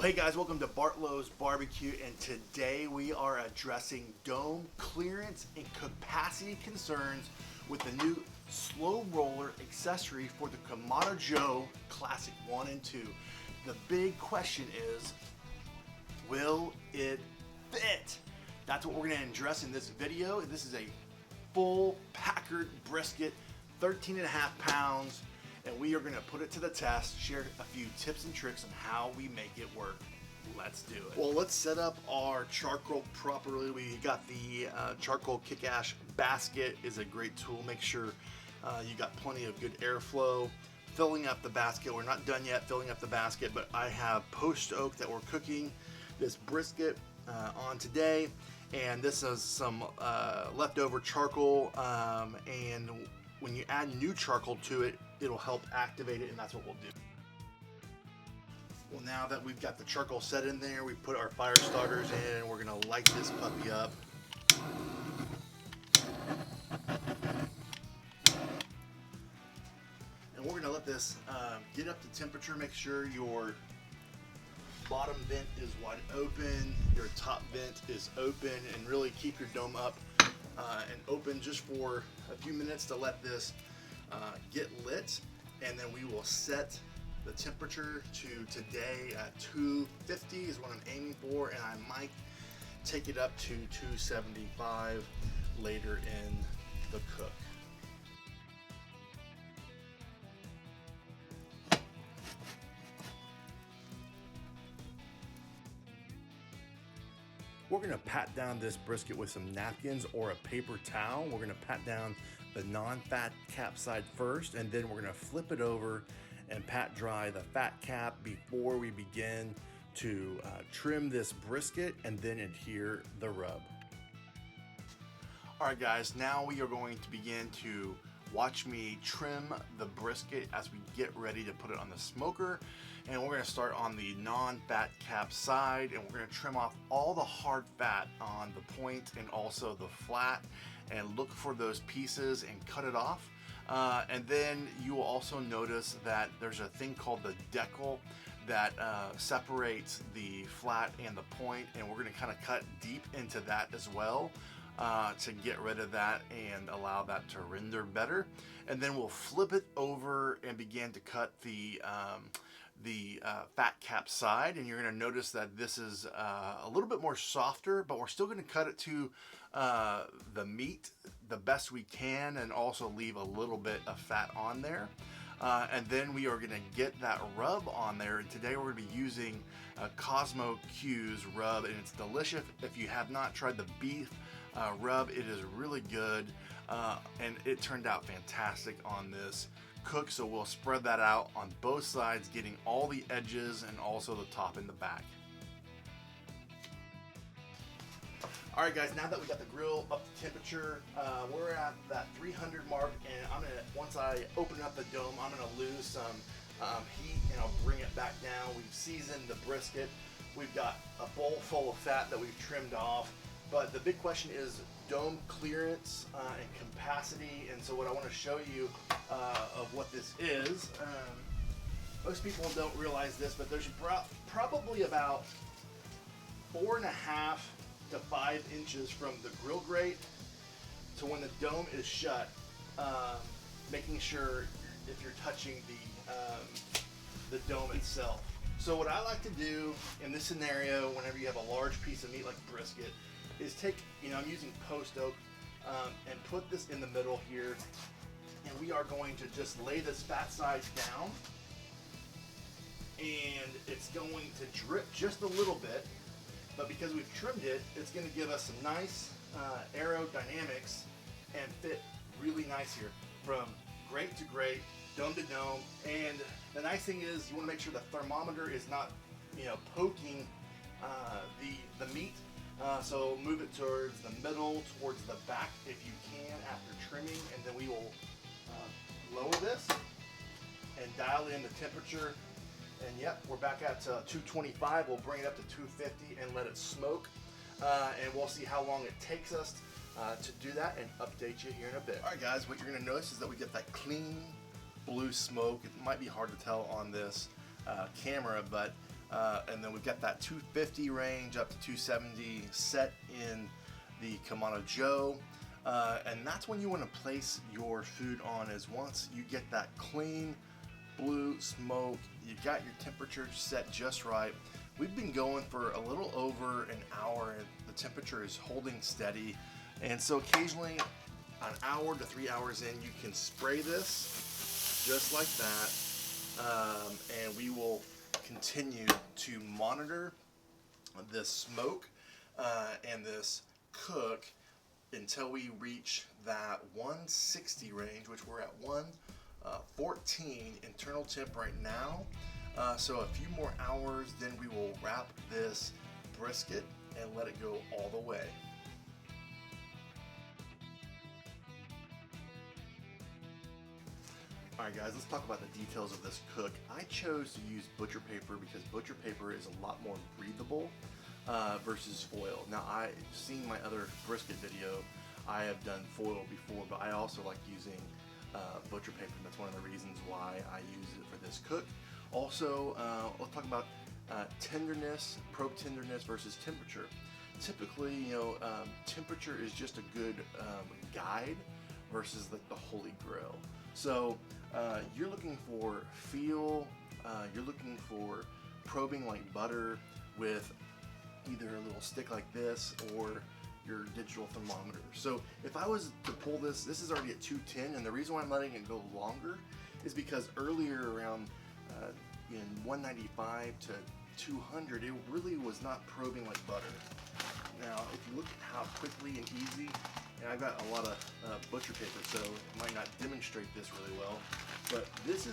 Well, hey guys, welcome to Bartlow's Barbecue, and today we are addressing dome clearance and capacity concerns with the new SloRoller accessory for the Kamado Joe Classic 1 and 2. The big question is, will it fit? That's what we're going to address in this video. This is a full Packard brisket, 13.5 pounds. And we are going to put it to the test, share a few tips and tricks on how we make it work. Let's do it. Well, let's set up our charcoal properly. We got the charcoal kick ash basket is a great tool. Make sure you got plenty of good airflow. Filling up the basket. We're not done yet filling up the basket, but I have post oak that we're cooking this brisket on today. And this is some leftover charcoal, and when you add new charcoal to it, it'll help activate it, and that's what we'll do. Well, now that we've got the charcoal set in there, we put our fire starters in, and we're gonna light this puppy up. And we're gonna let this get up to temperature. Make sure your bottom vent is wide open, your top vent is open, and really keep your dome up and open just for a few minutes to let this get lit, and then we will set the temperature to today at 250 is what I'm aiming for, and I might take it up to 275 later in the cook. We're gonna pat down this brisket with some napkins or a paper towel. We're gonna pat down the non-fat cap side first, and then we're gonna flip it over and pat dry the fat cap before we begin to trim this brisket and then adhere the rub. All right guys, now we are going to begin to watch me trim the brisket as we get ready to put it on the smoker. And we're going to start on the non-fat cap side, and we're going to trim off all the hard fat on the point and also the flat, and look for those pieces and cut it off. And then you will also notice that there's a thing called the decal that separates the flat and the point, and we're going to kind of cut deep into that as well to get rid of that and allow that to render better. And then we'll flip it over and begin to cut the fat cap side, and you're going to notice that this is a little bit more softer, but we're still going to cut it to the meat the best we can, and also leave a little bit of fat on there. And then we are going to get that rub on there, and today we're going to be using Cosmo Q's rub, and it's delicious. If you have not tried the beef rub, it is really good, and it turned out fantastic on this cook. So we'll spread that out on both sides, getting all the edges and also the top and the back. All right guys, now that we got the grill up to temperature, we're at that 300 mark, and I'm gonna, once I open up the dome, I'm gonna lose some heat, and I'll bring it back down. We've seasoned the brisket. We've got a bowl full of fat that we've trimmed off, but the big question is dome clearance and capacity. And so what I want to show you of what this is, most people don't realize this, but there's probably about 4.5 to 5 inches from the grill grate to when the dome is shut, making sure if you're touching the dome itself. So what I like to do in this scenario, whenever you have a large piece of meat like brisket, is take, I'm using post oak, and put this in the middle here, and we are going to just lay this fat side down, and it's going to drip just a little bit, but because we've trimmed it, it's going to give us some nice aerodynamics and fit really nice here from grate to grate, dome to dome. And the nice thing is, you want to make sure the thermometer is not poking the meat. So move it towards the middle, towards the back if you can after trimming, and then we will lower this and dial in the temperature. And yep, we're back at 225. We'll bring it up to 250 and let it smoke, and we'll see how long it takes us to do that and update you here in a bit. All right guys, what you're gonna notice is that we get that clean blue smoke. It might be hard to tell on this camera, but And then we've got that 250 range up to 270 set in the Kamado Joe. And that's when you want to place your food on, is once you get that clean blue smoke, you got your temperature set just right. We've been going for a little over an hour and the temperature is holding steady. And so occasionally, an hour to 3 hours in, you can spray this just like that. And we will continue to monitor this smoke and this cook until we reach that 160 range, which we're at 114 internal temp right now. So a few more hours, then we will wrap this brisket and let it go all the way. Alright guys, let's talk about the details of this cook. I chose to use butcher paper because butcher paper is a lot more breathable versus foil. Now, I've seen my other brisket video. I have done foil before, but I also like using butcher paper, and that's one of the reasons why I use it for this cook. Also, let's talk about tenderness, probe tenderness versus temperature. Typically, temperature is just a good guide versus like the holy grail. So you're looking for feel, you're looking for probing like butter with either a little stick like this or your digital thermometer. So if I was to pull this, this is already at 210, and the reason why I'm letting it go longer is because earlier around in 195 to 200, it really was not probing like butter. Now, if you look at how quickly and easy, and I've got a lot of butcher paper, so it might not demonstrate this really well, but this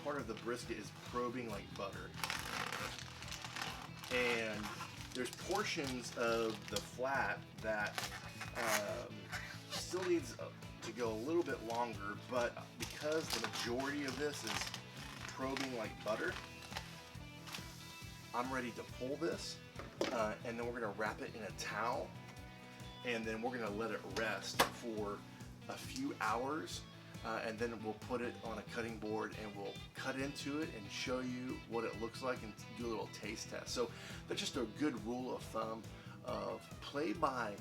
part of the brisket is probing like butter. And there's portions of the flat that still needs to go a little bit longer, but because the majority of this is probing like butter, I'm ready to pull this, and then we're gonna wrap it in a towel, and then we're gonna let it rest for a few hours, and then we'll put it on a cutting board and we'll cut into it and show you what it looks like and do a little taste test. So that's just a good rule of thumb of play by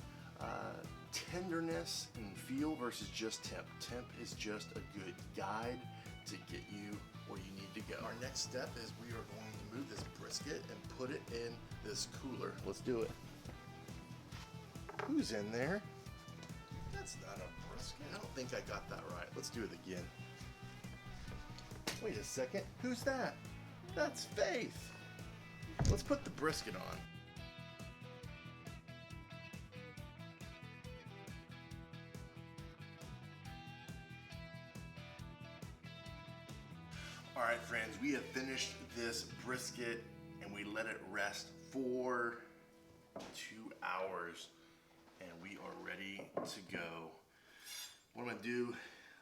tenderness and feel versus just temp. Temp is just a good guide to get you where you need to go. Our next step is we are going to move this brisket and put it in this cooler. Let's do it. Who's in there? That's not a brisket. I don't think I got that right. Let's do it again. Wait a second. Who's that? That's Faith. Let's put the brisket on. All right, friends, we have finished this brisket and we let it rest for 2 hours, and we are ready to go. What I'm gonna do,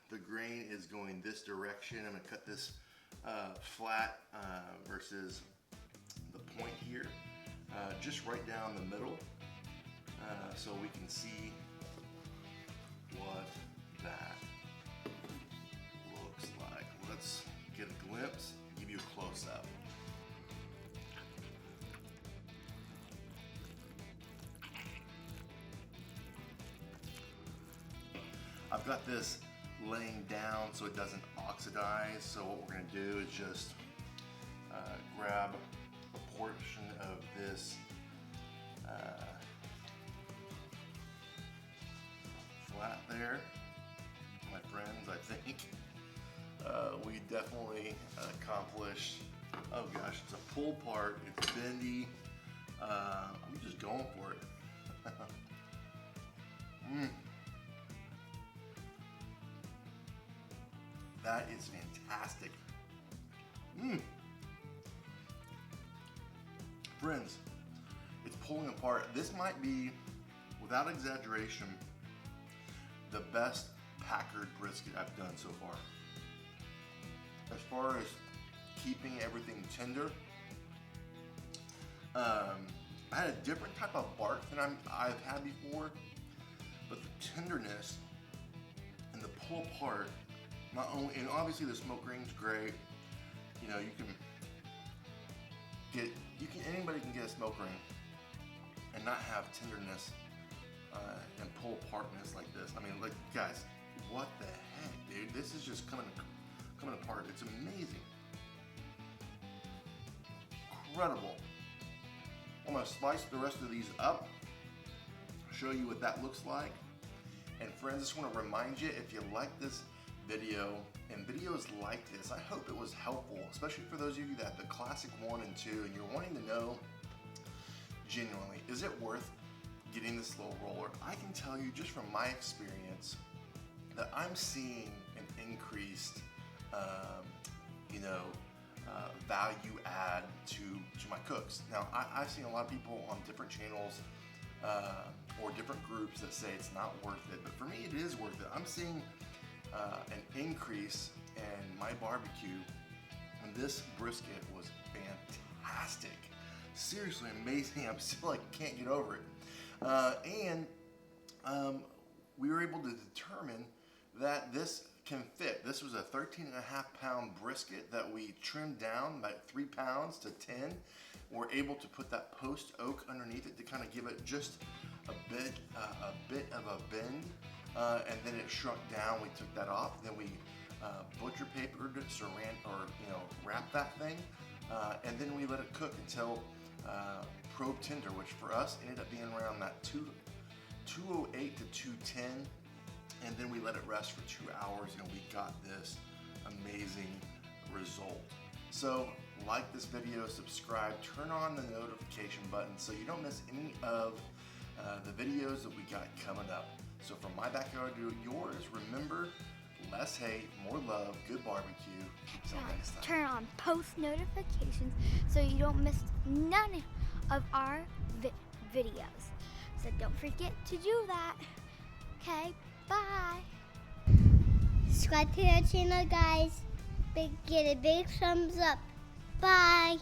the grain is going this direction. I'm gonna cut this flat versus the point here, just right down the middle, so we can see what that looks like. Let's get a glimpse, give you a close-up. I've got this laying down so it doesn't oxidize, so what we're going to do is just grab a portion of this flat there. My friends, I think we definitely accomplished, oh gosh, it's a pull part, it's bendy, I'm just going for it. That is fantastic. Friends, it's pulling apart. This might be, without exaggeration, the best Packard brisket I've done so far. As far as keeping everything tender, I had a different type of bark than I've had before, but the tenderness and the pull apart, not only, and obviously the smoke ring's great. You know, you can anybody can get a smoke ring and not have tenderness and pull apartness like this. I mean, like, guys, what the heck, dude? This is just coming apart. It's amazing. Incredible. I'm gonna slice the rest of these up, show you what that looks like. And friends, I just want to remind you, if you like this video and videos like this, I hope it was helpful, especially for those of you that have the Classic 1 and 2 and you're wanting to know genuinely, is it worth getting the SloRoller? I can tell you just from my experience that I'm seeing an increased value add to my cooks. Now, I've seen a lot of people on different channels or different groups that say it's not worth it, but for me it is worth it. I'm seeing an increase in my barbecue, and this brisket was fantastic. Seriously amazing. I'm still like can't get over it. And we were able to determine that this can fit. This was a 13.5-pound brisket that we trimmed down by 3 pounds to 10. We're able to put that post oak underneath it to kind of give it just a bit of a bend, and then it shrunk down. We took that off. Then we butcher papered it, wrapped that thing, and then we let it cook until probe tender, which for us ended up being around that 208 to 210. And then we let it rest for 2 hours, and we got this amazing result. So like this video, subscribe, turn on the notification button so you don't miss any of the videos that we got coming up. So from my backyard to yours, remember, less hate, more love, good barbecue. Until next time. Turn on post notifications so you don't miss none of our videos. So don't forget to do that. Okay, bye. Subscribe to our channel, guys. Get a big thumbs up. Bye.